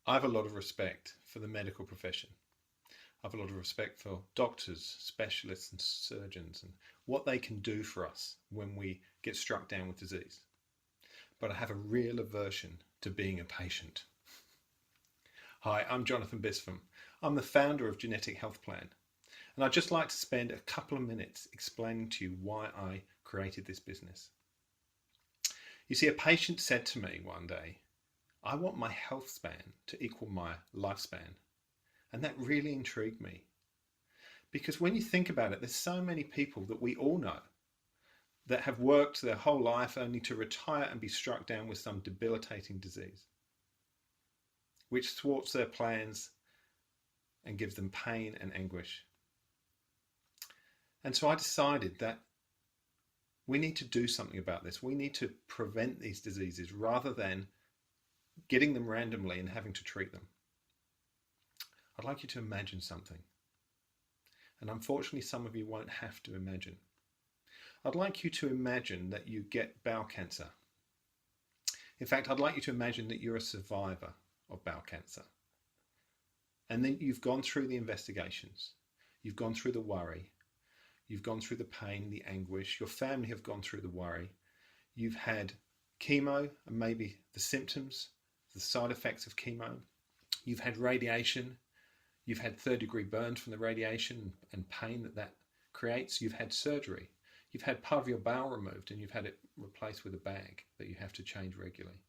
I have a lot of respect for the medical profession. I have a lot of respect for doctors, specialists, and surgeons and what they can do for us when we get struck down with disease. But I have a real aversion to being a patient. Hi, I'm Jonathan Bispham. I'm the founder of Genetic Health Plan, and I'd just like to spend a couple of minutes explaining to you why I created this business. You see, a patient said to me one day, I want my health span to equal my lifespan. And that really intrigued me. Because when you think about it, there's so many people that we all know that have worked their whole life only to retire and be struck down with some debilitating disease, which thwarts their plans and gives them pain and anguish. And so I decided that we need to do something about this. We need to prevent these diseases rather than getting them randomly and having to treat them. I'd like you to imagine something. And unfortunately, some of you won't have to imagine. I'd like you to imagine that you get bowel cancer. In fact, I'd like you to imagine that you're a survivor of bowel cancer. And then you've gone through the investigations. You've gone through the worry. You've gone through the pain, the anguish. Your family have gone through the worry. You've had chemo and maybe the symptoms, the side effects of chemo. You've had radiation. You've had third-degree burns from the radiation and pain that creates. You've had surgery. You've had part of your bowel removed and you've had it replaced with a bag that you have to change regularly.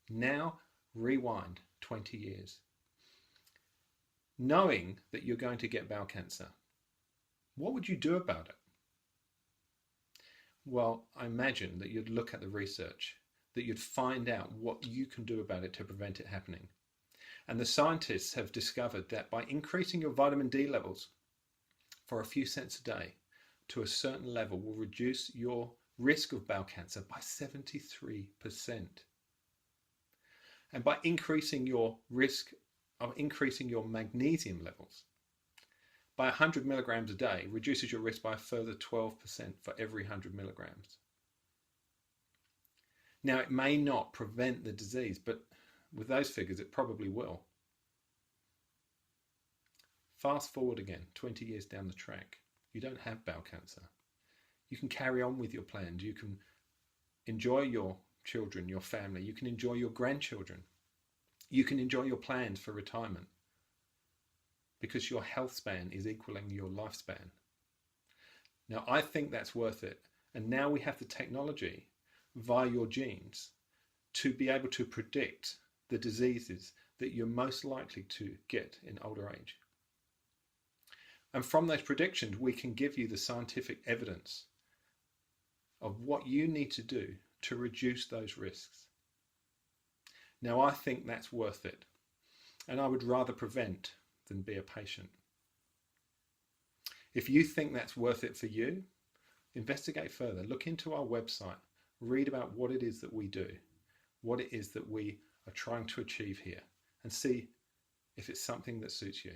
Now, rewind 20 years. Knowing that you're going to get bowel cancer, what would you do about it? Well, I imagine that you'd look at the research, that you'd find out what you can do about it to prevent it happening. And the scientists have discovered that by increasing your vitamin D levels for a few cents a day to a certain level will reduce your risk of bowel cancer by 73%. And by increasing your risk of increasing your magnesium levels by 100 milligrams a day reduces your risk by a further 12% for every 100 milligrams. Now, it may not prevent the disease, but with those figures, it probably will. Fast forward again, 20 years down the track. You don't have bowel cancer. You can carry on with your plans. You can enjoy your children, your family. You can enjoy your grandchildren. You can enjoy your plans for retirement because your health span is equaling your lifespan. Now, I think that's worth it. And now we have the technology via your genes to be able to predict the diseases that you're most likely to get in older age. And from those predictions, we can give you the scientific evidence of what you need to do to reduce those risks. Now, I think that's worth it. And I would rather prevent than be a patient. If you think that's worth it for you, investigate further. Look into our website. Read about what it is that we do, what it is that we are trying to achieve here, and see if it's something that suits you.